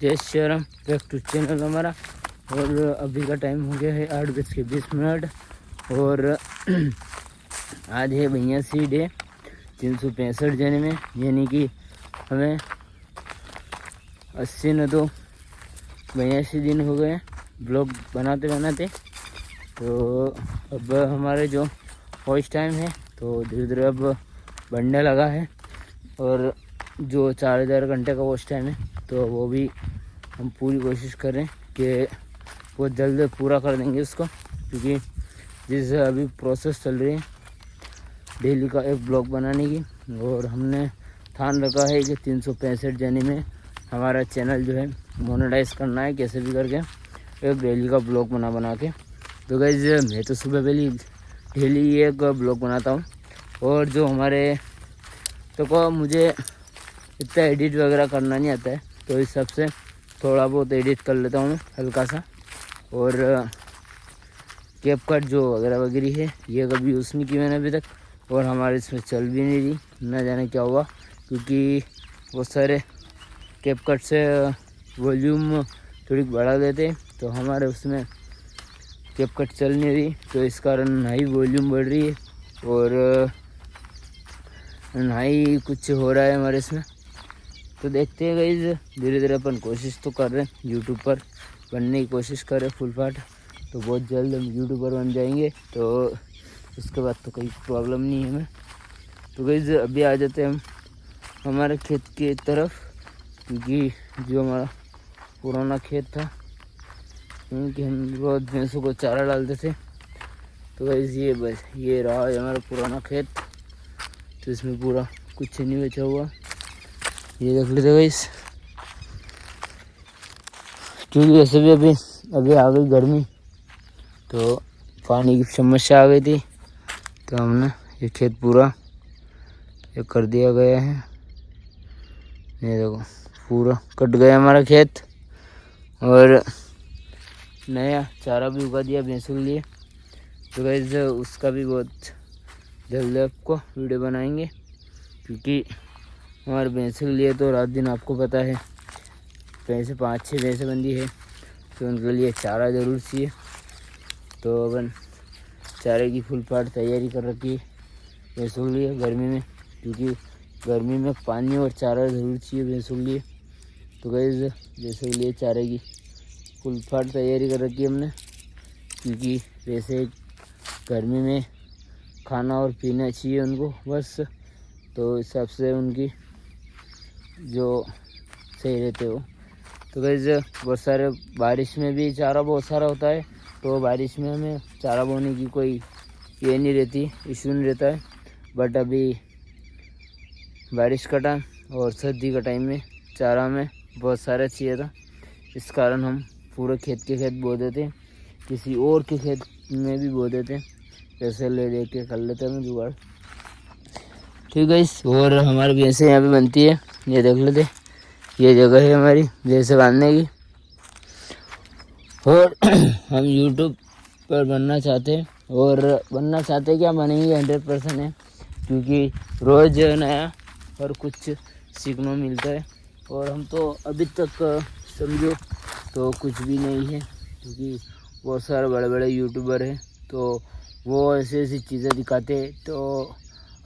जय Shri Ram, back to channel हमारा। और अभी का टाइम हो गया है 8:20 और आज है भैया सी डे 365 जने में, यानी कि हमें 80 न तो 82 दिन हो गए ब्लॉग बनाते बनाते। तो अब हमारे जो वॉइस टाइम है तो धीरे धीरे अब बढ़ने लगा है, और जो 4000 घंटे का वॉइस टाइम है तो वो भी हम पूरी कोशिश कर रहे हैं कि बहुत जल्द पूरा कर देंगे उसको, क्योंकि जिस अभी प्रोसेस चल रही है डेली का एक ब्लॉग बनाने की, और हमने ठान रखा है कि 365 जने में हमारा चैनल जो है मोनेटाइज करना है कैसे भी करके, एक डेली का ब्लॉग बना के। तो गाइस मैं तो सुबह पहले डेली एक ब्लॉग बनाता हूँ, और जो हमारे तो मुझे इतना एडिट वगैरह करना नहीं आता है, तो इस सब से थोड़ा बहुत एडिट कर लेता हूँ मैं हल्का सा। और कैपकट जो वगैरह है ये कभी यूज़ नहीं की मैंने अभी तक, और हमारे इसमें चल भी नहीं रही, ना जाने क्या हुआ, क्योंकि बहुत सारे कैपकट से वॉल्यूम थोड़ी बढ़ा देते तो हमारे उसमें कैपकट चल नहीं रही, तो इस कारण ना ही वॉल्यूम बढ़ रही है और ना ही कुछ हो रहा है हमारे इसमें। तो देखते हैं गाइस, धीरे धीरे अपन कोशिश तो कर रहे हैं यूट्यूब पर बनने की कोशिश कर रहे हैं फुल फाट। तो बहुत जल्द हम यूट्यूबर बन जाएंगे, तो उसके बाद तो कोई प्रॉब्लम नहीं है हमें। तो गाइस अभी आ जाते हैं हम हमारे खेत की तरफ, क्योंकि जो हमारा पुराना खेत था, क्योंकि हम रोज भैंसों को चारा डालते थे। तो गाइस ये रहा है हमारा पुराना खेत, तो इसमें पूरा कुछ नहीं बचा हुआ, ये देख लेते गाइस। क्योंकि वैसे भी अभी आ गई गर्मी, तो पानी की समस्या आ गई थी, तो हमने ये खेत पूरा ये कर दिया गया है। ये देखो पूरा कट गया हमारा खेत, और नया चारा भी उगा दिया भैंसों के लिए। तो गाइस उसका भी बहुत जल्द आपको वीडियो बनाएंगे, क्योंकि हमारे भैंसों के लिए तो रात दिन आपको पता है भैंसे 5-6 भैंसे बंदी है, तो उनके लिए चारा ज़रूर चाहिए। तो अपन चारे की फुल फाट तैयारी कर रखी है भैंसों के लिए गर्मी में, क्योंकि गर्मी में पानी और चारा ज़रूर चाहिए भैंसों के लिए। तो गाइस भैंसों के लिए चारे की फुल फाट तैयारी कर रखी है हमने, क्योंकि वैसे गर्मी में खाना और पीना चाहिए उनको बस, तो इस हिसाब से उनकी जो सही रहते हो। तो गाइस बहुत सारे बारिश में भी चारा बहुत सारा होता है, तो बारिश में हमें चारा बोने की कोई ये नहीं रहती, इशू नहीं रहता है। बट अभी बारिश का टाइम और सर्दी का टाइम में चारा हमें बहुत सारा चाहिए था, इस कारण हम पूरे खेत के खेत बो देते, किसी और के खेत में भी बो देते, पैसे ले के कर लेते हैं जुगाड़। ठीक है इस, और हमारी भैंसें यहाँ पे बनती है, ये देख लेते, ये जगह है हमारी भैंसें बांधने की। और हम यूट्यूब पर बनना चाहते हैं, और बनना चाहते हैं क्या, बनेंगे 100% है, क्योंकि रोज़ नया और कुछ सीखने मिलता है। और हम तो अभी तक समझो तो कुछ भी नहीं है, क्योंकि बहुत सारे बड़े बड़े यूट्यूबर हैं, तो वो ऐसी ऐसी चीज़ें दिखाते हैं, तो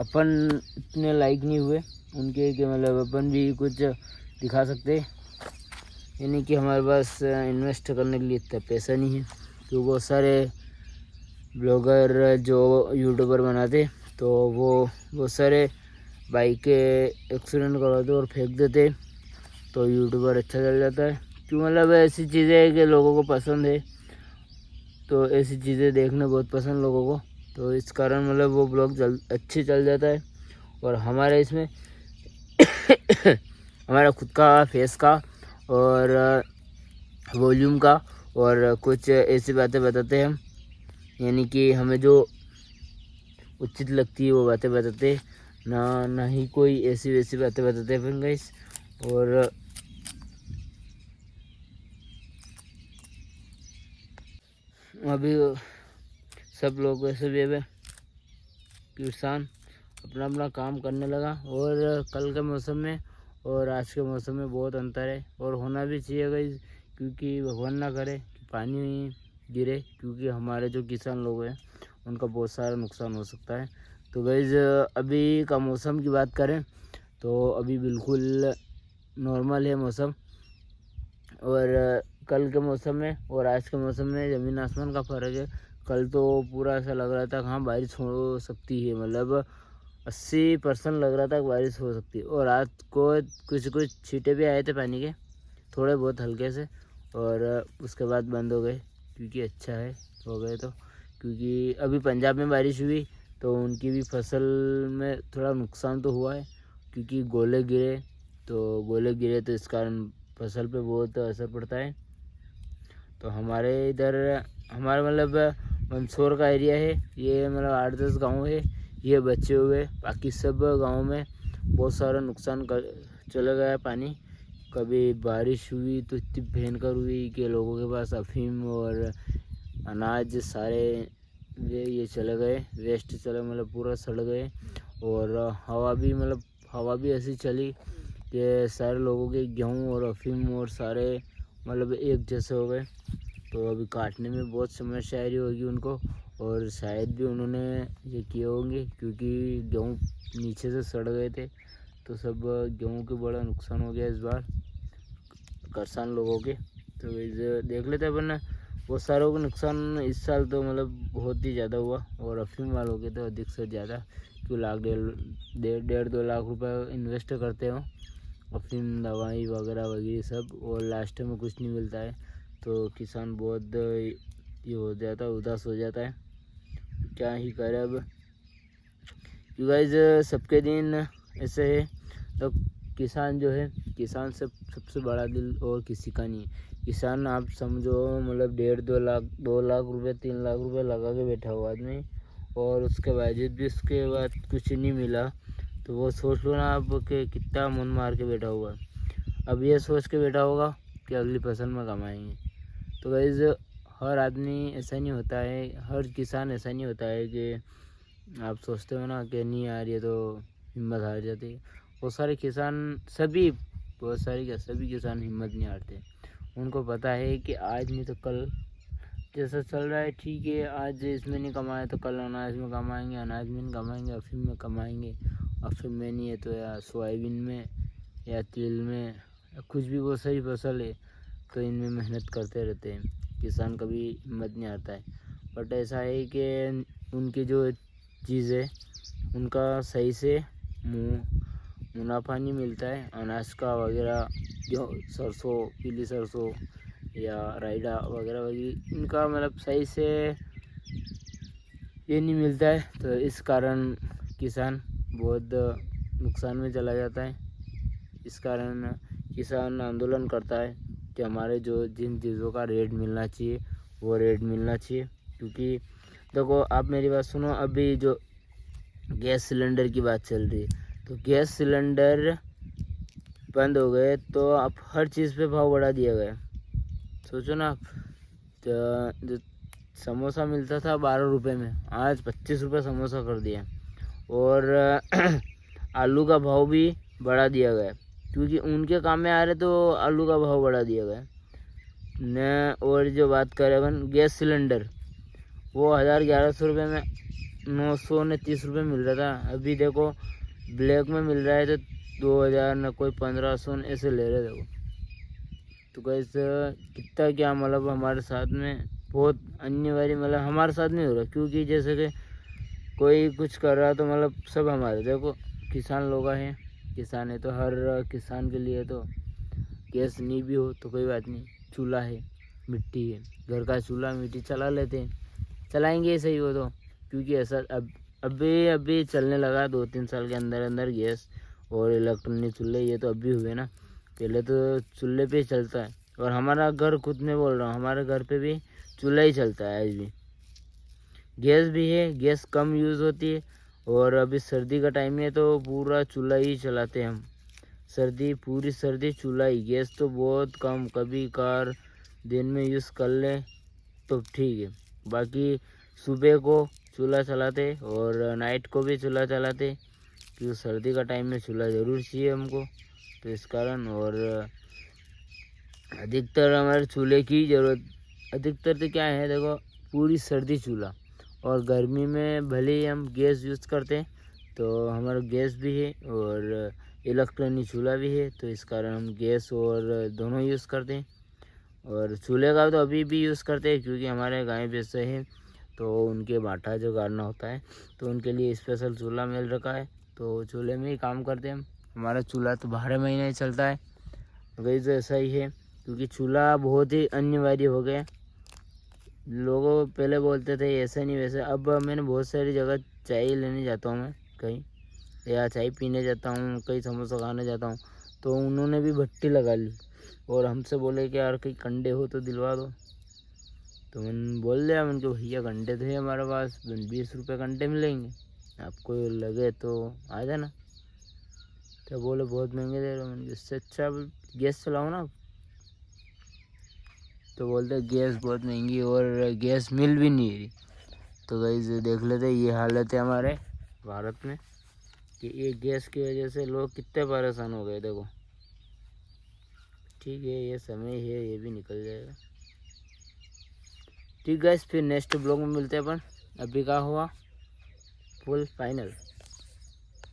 अपन इतने लाइक नहीं हुए उनके कि मतलब अपन भी कुछ दिखा सकते, यानी कि हमारे पास इन्वेस्ट करने के लिए इतना पैसा नहीं है। तो बहुत सारे ब्लॉगर जो यूट्यूबर बनाते, तो वो बहुत सारे बाइक के एक्सीडेंट करवाते और फेंक देते, तो यूट्यूबर अच्छा चल जाता है। क्यों, मतलब ऐसी चीज़ें है कि लोगों को पसंद है, तो ऐसी चीज़ें देखना बहुत पसंद लोगों को, तो इस कारण मतलब वो ब्लॉग अच्छे चल जाता है। और हमारे इसमें हमारा खुद का फेस का और वॉल्यूम का और कुछ ऐसी बातें बताते हैं हम, यानी कि हमें जो उचित लगती है वो बातें बताते, ना ही कोई ऐसी वैसी बातें बताते हैं फिर गाइस। और अभी सब लोग वैसे भी अभी किसान अपना अपना काम करने लगा, और कल के मौसम में और आज के मौसम में बहुत अंतर है, और होना भी चाहिए गाइस, क्योंकि भगवान ना करे कि पानी गिरे, क्योंकि हमारे जो किसान लोग हैं उनका बहुत सारा नुकसान हो सकता है। तो गाइस अभी का मौसम की बात करें तो अभी बिल्कुल नॉर्मल है मौसम, और कल के मौसम में और आज के मौसम में ज़मीन आसमान का फ़र्क है। कल तो पूरा ऐसा लग रहा था हाँ बारिश हो सकती है, मतलब 80% लग रहा था कि बारिश हो सकती है, और आज को कुछ कुछ छींटे भी आए थे पानी के, थोड़े बहुत हल्के से, और उसके बाद बंद हो गए, क्योंकि अच्छा है हो गए तो, क्योंकि अभी पंजाब में बारिश हुई तो उनकी भी फसल में थोड़ा नुकसान तो हुआ है, क्योंकि गोले गिरे तो इस कारण फसल पे बहुत असर पड़ता है। तो हमारे इधर हमारा मतलब मंदसौर का एरिया है, ये मतलब 8-10 गांव है, ये बचे हुए, बाकी सब गांव में बहुत सारा नुकसान कर चला गया पानी। कभी बारिश हुई तो इतनी भयंकर हुई कि लोगों के पास अफीम और अनाज सारे ये चले गए, वेस्ट चले, मतलब पूरा सड़ गए। और हवा भी ऐसी चली कि सारे लोगों के गेहूँ और अफीम और सारे मतलब एक जैसे हो गए। तो अभी काटने में बहुत समस्या आ रही होगी उनको, और शायद भी उन्होंने ये किए होंगे, क्योंकि गेहूँ नीचे से सड़ गए थे, तो सब गेहूँ के बड़ा नुकसान हो गया इस बार किसान लोगों के। तो देख लेते अपन, बहुत सारों को नुकसान इस साल तो मतलब बहुत ही ज़्यादा हुआ, और अफीम वालों के तो अधिक से ज़्यादा, क्यों लाख 1.5-2 लाख रुपए इन्वेस्ट करते हो अफीम दवाई वगैरह वगैरह सब, और लास्ट में कुछ नहीं मिलता है, तो किसान बहुत ये हो जाता है, उदास हो जाता है, क्या ही करे अब। यू गाइस सबके दिन ऐसे है, तो किसान जो है, किसान सबसे बड़ा दिल और किसी का नहीं है। किसान आप समझो मतलब 1.5-2 लाख रुपए 3 लाख रुपए लगा के बैठा हुआ आदमी, और उसके बावजूद भी उसके बाद कुछ नहीं मिला, तो वो सोच लो ना आप कि कितना मन मार के बैठा हुआ है। अब ये सोच के बैठा होगा कि अगली फसल में कमाएंगे। तो गाइस हर आदमी ऐसा नहीं होता है, हर किसान ऐसा नहीं होता है कि आप सोचते हो ना कि नहीं यार ये तो हिम्मत हार जाती है। बहुत सारे किसान सभी किसान हिम्मत नहीं हारते। उनको पता है कि आज नहीं तो कल जैसा चल रहा है ठीक है, आज इसमें नहीं कमाए तो कल अनाज में कमाएंगे, अनाज में नहीं कमाएंगे अफीम में कमाएंगे, अफीम में नहीं है तो या सोयाबीन में या तिल में या कुछ भी बहुत सारी फसल है, तो इनमें मेहनत करते रहते हैं। किसान कभी हिम्मत नहीं हारता है। बट ऐसा है कि उनकी जो चीज़ है उनका सही से मुनाफा नहीं मिलता है। अनाज का वगैरह जो सरसों, पीली सरसों या राइडा वगैरह वगैरह, इनका मतलब सही से ये नहीं मिलता है, तो इस कारण किसान बहुत नुकसान में चला जाता है। इस कारण किसान आंदोलन करता है कि हमारे जो जिन चीज़ों का रेट मिलना चाहिए वो रेट मिलना चाहिए। क्योंकि देखो आप मेरी बात सुनो, अभी जो गैस सिलेंडर की बात चल रही है, तो गैस सिलेंडर बंद हो गए तो अब हर चीज़ पे भाव बढ़ा दिया गया। सोचो ना आप, तो जो समोसा मिलता था 12 रुपये में, आज 25 रुपये समोसा कर दिया, और आलू का भाव भी बढ़ा दिया गया, क्योंकि उनके काम में आ रहे तो आलू का भाव बढ़ा दिया गया न। और जो बात करें अपन गैस सिलेंडर, वो 1100 रुपये में 930 रुपये मिल रहा था, अभी देखो ब्लैक में मिल रहा है तो 2000 न कोई 1500 ऐसे ले रहे थे। तो कैसे कितना क्या मतलब हमारे साथ में बहुत अनिवार्य मतलब हमारे साथ नहीं हो रहा, क्योंकि जैसे कि कोई कुछ कर रहा तो मतलब सब हमारे देखो किसान लोग हैं, किसान है तो हर किसान के लिए तो गैस नहीं भी हो तो कोई बात नहीं, चूल्हा है, मिट्टी है, घर का चूल्हा मिट्टी चला लेते हैं, चलाएंगे सही हो तो। क्योंकि ऐसा अभी चलने लगा 2-3 साल के अंदर अंदर गैस और इलेक्ट्रॉनिक चूल्हे, ये तो अभी हुए ना, पहले तो चूल्हे पे ही चलता है। और हमारा घर खुद में बोल रहा हूँ, हमारे घर पे भी चूल्हा ही चलता है आज भी। गैस भी है, गैस कम यूज़ होती है, और अभी सर्दी का टाइम है तो पूरा चूल्हा ही चलाते हैं हम। पूरी सर्दी चूल्हा ही, गैस तो बहुत कम, कभी कार दिन में यूज़ कर लें तो ठीक है, बाकी सुबह को चूल्हा चलाते और नाइट को भी चूल्हा चलाते, क्योंकि सर्दी का टाइम में चूल्हा ज़रूर चाहिए हमको। तो इस कारण। और अधिकतर हमारे चूल्हे की ज़रूरत, अधिकतर तो क्या है देखो, पूरी सर्दी चूल्हा, और गर्मी में भले ही हम गैस यूज़ करते हैं, तो हमारा गैस भी है और इलेक्ट्रॉनिक चूल्हा भी है, तो इस कारण हम गैस और दोनों यूज़ करते हैं। और चूल्हे का तो अभी भी यूज़ करते हैं, क्योंकि हमारे गाय भैंसे हैं तो उनके बाटा जो गाड़ना होता है, तो उनके लिए स्पेशल चूल्हा मिल रखा है, तो चूल्हे में ही काम करते हैं हम। हमारा चूल्हा तो 12 महीने चलता है। गैस ऐसा ही है, क्योंकि चूल्हा बहुत ही अनिवार्य हो गया। लोगों पहले बोलते थे ऐसा नहीं वैसा, अब मैंने बहुत सारी जगह चाय लेने जाता हूँ मैं कहीं, या चाय पीने जाता हूँ, कहीं समोसा खाने जाता हूँ, तो उन्होंने भी भट्टी लगा ली और हमसे बोले कि यार कहीं कंडे हो तो दिलवा दो। तो मैंने बोल दिया उनको, भैया कंडे थे हमारे पास, 20 रुपये कंडे मिलेंगे, आपको लगे तो आ जाना। तो बोले बहुत महंगे दे रहे हो। मैंने इससे अच्छा गैस चलाओ ना। तो बोलते गैस बहुत महंगी और गैस मिल भी नहीं रही। तो गाइस देख लेते ये हालत है हमारे भारत में, कि ये गैस की वजह से लोग कितने परेशान हो गए। देखो ठीक है, ये समय है, ये भी निकल जाएगा। ठीक गाइस, फिर नेक्स्ट ब्लॉग में मिलते हैं अपन। अभी का हुआ फुल फाइनल।